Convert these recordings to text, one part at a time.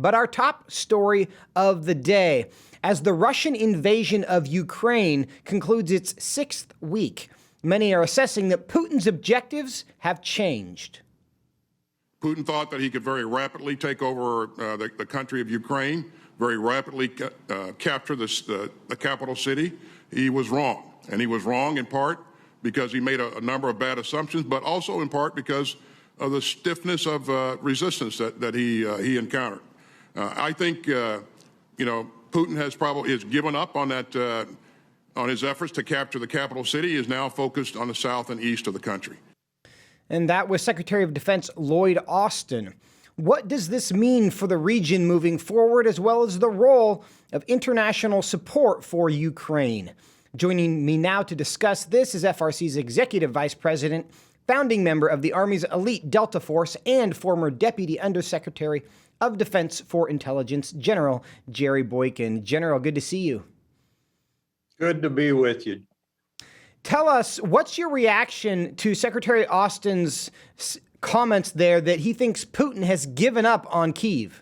But our top story of the day, as the Russian invasion of Ukraine concludes its 6th week, many are assessing that Putin's objectives have changed. Putin thought that he could very rapidly take over the country of Ukraine, very rapidly capture the capital city. He was wrong. And he was wrong in part because he made a number of bad assumptions, but also in part because of the stiffness of resistance that he encountered. I think, Putin has given up on that, on his efforts to capture the capital city. He is now focused on the south and east of the country. And that was Secretary of Defense Lloyd Austin. What does this mean for the region moving forward, as well as the role of international support for Ukraine? Joining me now to discuss this is FRC's Executive Vice President, founding member of the Army's elite Delta Force, and former Deputy Undersecretary of Defense for Intelligence, General Jerry Boykin. General, good to see you. Good to be with you. Tell us, what's your reaction to Secretary Austin's comments there that he thinks Putin has given up on Kyiv?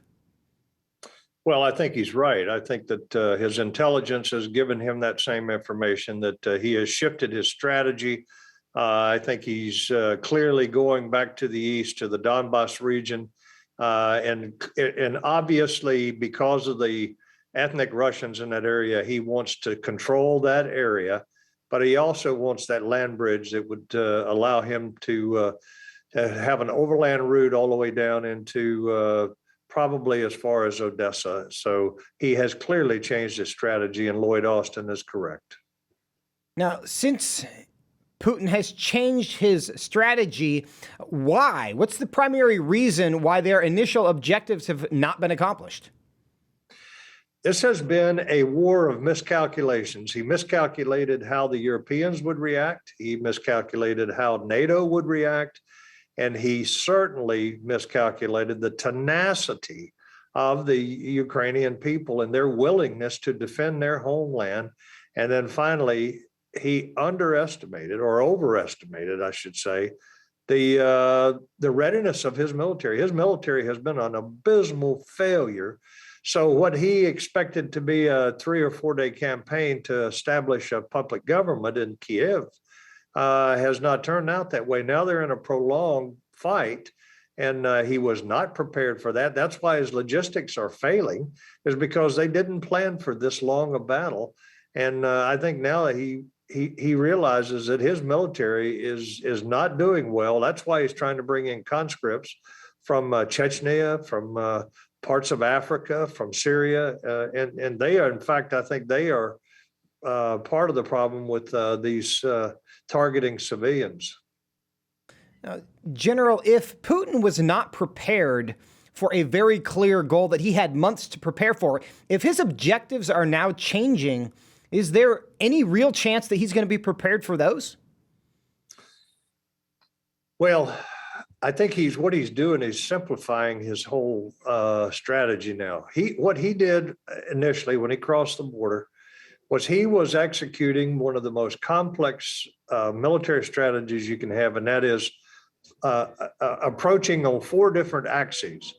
Well, I think he's right. I think that his intelligence has given him that same information, that he has shifted his strategy. I think he's clearly going back to the east, to the Donbass region. And obviously, because of the ethnic Russians in that area, he wants to control that area. But he also wants that land bridge that would allow him to have an overland route all the way down into probably as far as Odessa. So he has clearly changed his strategy, and Lloyd Austin is correct. Now, since Putin has changed his strategy, why? What's the primary reason why their initial objectives have not been accomplished? This has been a war of miscalculations. He miscalculated how the Europeans would react. He miscalculated how NATO would react. And he certainly miscalculated the tenacity of the Ukrainian people and their willingness to defend their homeland. And then finally, he underestimated, or overestimated, I should say, the readiness of his military. His military has been an abysmal failure. So what he expected to be a 3 or 4 day campaign to establish a public government in Kiev has not turned out that way. Now they're in a prolonged fight, and he was not prepared for that. That's why his logistics are failing, is because they didn't plan for this long a battle. And I think now that he realizes that his military is not doing well. That's why he's trying to bring in conscripts from Chechnya, from parts of Africa, from Syria, and they are, in fact, I think they are part of the problem with these targeting civilians. Now, General, if Putin was not prepared for a very clear goal that he had months to prepare for, if his objectives are now changing, is there any real chance that he's going to be prepared for those? Well, I think what he's doing is simplifying his whole strategy now. What he did initially when he crossed the border was he was executing one of the most complex military strategies you can have, and that is approaching on 4 different axes.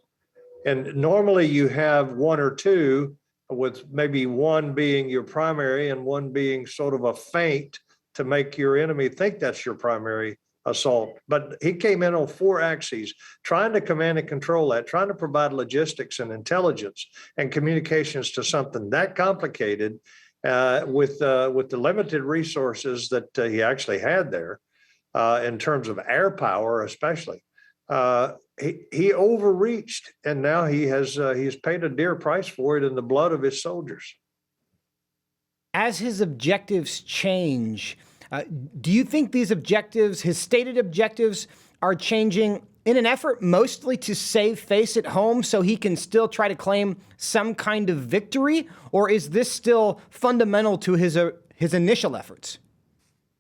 And normally you have 1 or 2, with maybe one being your primary and one being sort of a feint to make your enemy think that's your primary assault. But he came in on 4 axes, trying to command and control that, trying to provide logistics and intelligence and communications to something that complicated with the limited resources that he actually had there in terms of air power, especially. He overreached, and now he's paid a dear price for it in the blood of his soldiers. As his objectives change, do you think these objectives, his stated objectives, are changing in an effort mostly to save face at home so he can still try to claim some kind of victory? Or is this still fundamental to his initial efforts?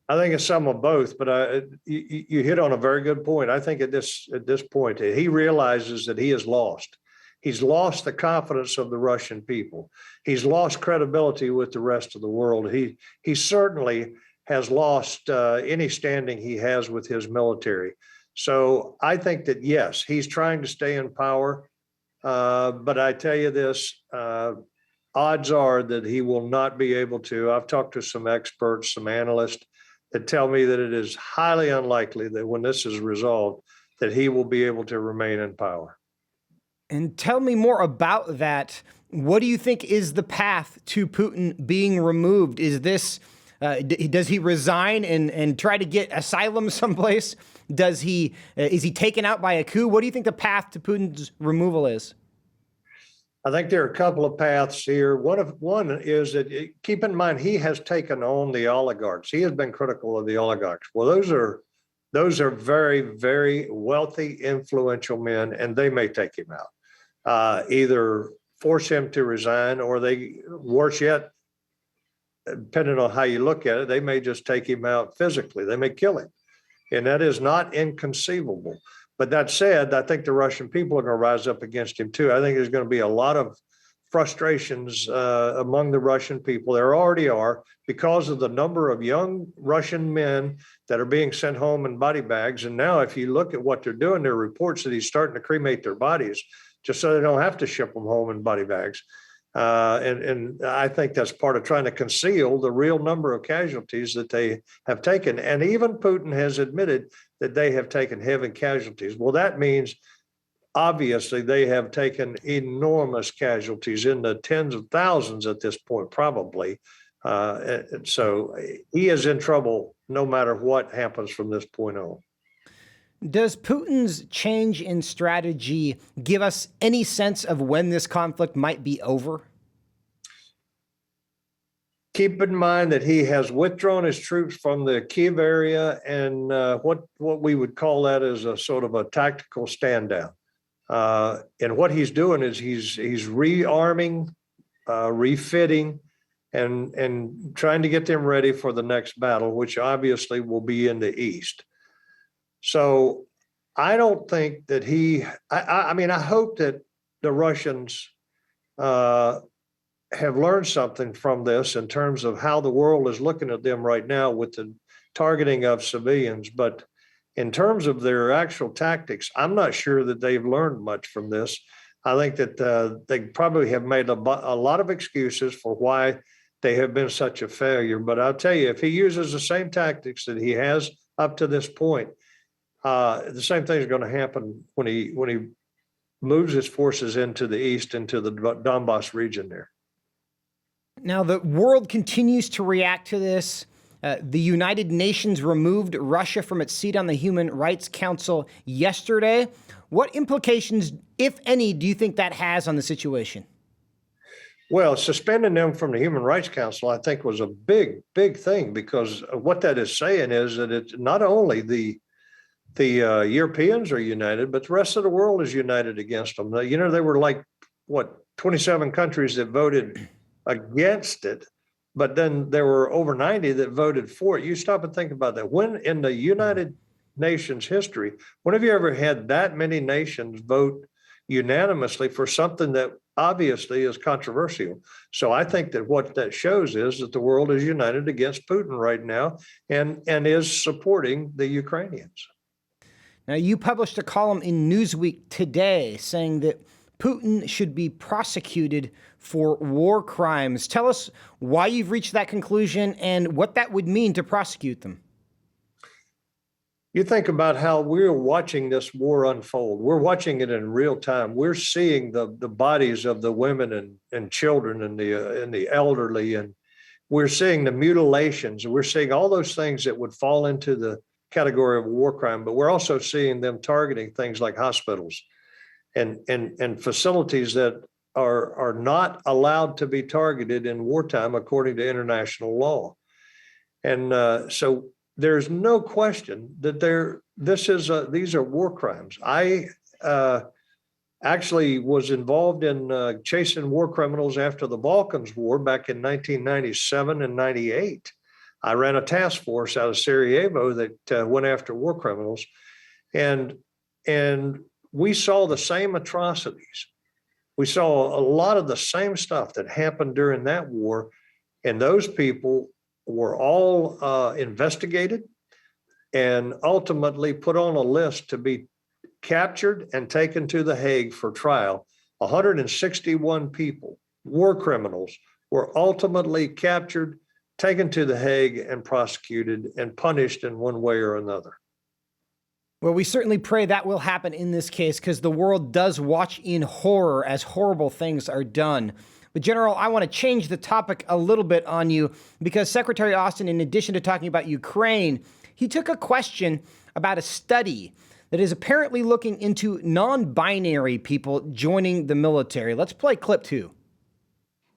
I think it's some of both, but you hit on a very good point. I think at this point, he realizes that he has lost. He's lost the confidence of the Russian people. He's lost credibility with the rest of the world. He certainly has lost any standing he has with his military. So I think that, yes, he's trying to stay in power. But I tell you this, odds are that he will not be able to. I've talked to some experts, some analysts that tell me that it is highly unlikely that when this is resolved, that he will be able to remain in power. And tell me more about that. What do you think is the path to Putin being removed? Is this, does he resign and try to get asylum someplace? Is he taken out by a coup? What do you think the path to Putin's removal is? I think there are a couple of paths here. One is that keep in mind he has taken on the oligarchs. He has been critical of the oligarchs. Well, those are very, very wealthy, influential men, and they may take him out. Either force him to resign, or they, worse yet, depending on how you look at it, they may just take him out physically. They may kill him, and that is not inconceivable. But that said, I think the Russian people are going to rise up against him too. I think there's going to be a lot of frustrations among the Russian people. There already are, because of the number of young Russian men that are being sent home in body bags. And now if you look at what they're doing, there are reports that he's starting to cremate their bodies just so they don't have to ship them home in body bags. And I think that's part of trying to conceal the real number of casualties that they have taken. And even Putin has admitted that they have taken heavy casualties. Well, that means obviously they have taken enormous casualties in the tens of thousands at this point, probably. So he is in trouble no matter what happens from this point on. Does Putin's change in strategy give us any sense of when this conflict might be over? Keep in mind that he has withdrawn his troops from the Kiev area, and what we would call that is a sort of a tactical stand down. And what he's doing is he's rearming, refitting, and trying to get them ready for the next battle, which obviously will be in the east. So I don't think that I mean, I hope that the Russians have learned something from this in terms of how the world is looking at them right now with the targeting of civilians. But in terms of their actual tactics, I'm not sure that they've learned much from this. I think that they probably have made a lot of excuses for why they have been such a failure. But I'll tell you, if he uses the same tactics that he has up to this point, the same thing is going to happen when he moves his forces into the east, into the Donbass region there. Now, the world continues to react to this. The United Nations removed Russia from its seat on the Human Rights Council yesterday. What implications, if any, do you think that has on the situation? Well, suspending them from the Human Rights Council, I think, was a big, big thing, because what that is saying is that it's not only the Europeans are united, but the rest of the world is united against them. You know, they were like, 27 countries that voted against it, but then there were over 90 that voted for it. You stop and think about that. When in the United Nations history, when have you ever had that many nations vote unanimously for something that obviously is controversial? So I think that what that shows is that the world is united against Putin right now, and is supporting the Ukrainians. Now, you published a column in Newsweek today saying that Putin should be prosecuted for war crimes. Tell us why you've reached that conclusion and what that would mean to prosecute them. You think about how we're watching this war unfold. We're watching it in real time. We're seeing the bodies of the women and children and the elderly, and we're seeing the mutilations. We're seeing all those things that would fall into the category of war crime, but we're also seeing them targeting things like hospitals and facilities that are not allowed to be targeted in wartime according to international law. And so there's no question that these are war crimes. I actually was involved in chasing war criminals after the Balkans War back in 1997 and 98. I ran a task force out of Sarajevo that went after war criminals, and we saw the same atrocities. We saw a lot of the same stuff that happened during that war, and those people were all investigated and ultimately put on a list to be captured and taken to The Hague for trial 161 people, war criminals, were ultimately captured, taken to The Hague, and prosecuted and punished in one way or another. Well, we certainly pray that will happen in this case, because the world does watch in horror as horrible things are done. But General, I want to change the topic a little bit on you, because Secretary Austin, in addition to talking about Ukraine, he took a question about a study that is apparently looking into non-binary people joining the military. Let's play clip 2.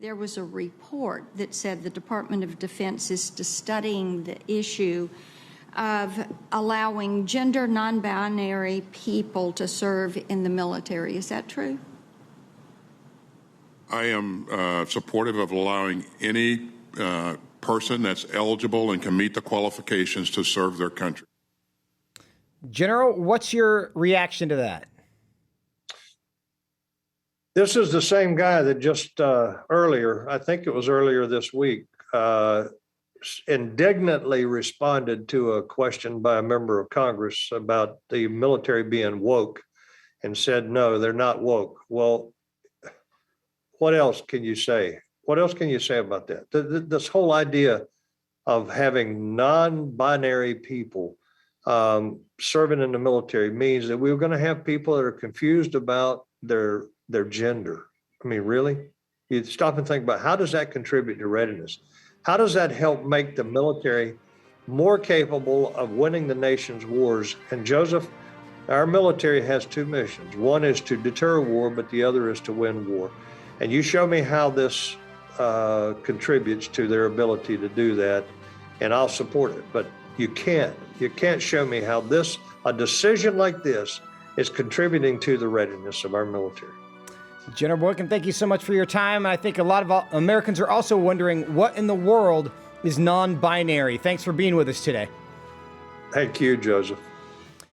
There was a report that said the Department of Defense is studying the issue of allowing gender non-binary people to serve in the military. Is that true? I am supportive of allowing any person that's eligible and can meet the qualifications to serve their country. General, what's your reaction to that? This is the same guy that just earlier, I think it was earlier this week, indignantly responded to a question by a member of Congress about the military being woke and said, no, they're not woke. Well, what else can you say? What else can you say about that? This whole idea of having non-binary people serving in the military means that we're going to have people that are confused about their gender. I mean, really? You stop and think about, how does that contribute to readiness? How does that help make the military more capable of winning the nation's wars? And Joseph, our military has 2 missions. One is to deter war, but the other is to win war. And you show me how this contributes to their ability to do that, and I'll support it. But you can't show me how a decision like this is contributing to the readiness of our military. General Boykin, thank you so much for your time. I think a lot of Americans are also wondering, what in the world is non-binary? Thanks for being with us today. Thank you, Joseph.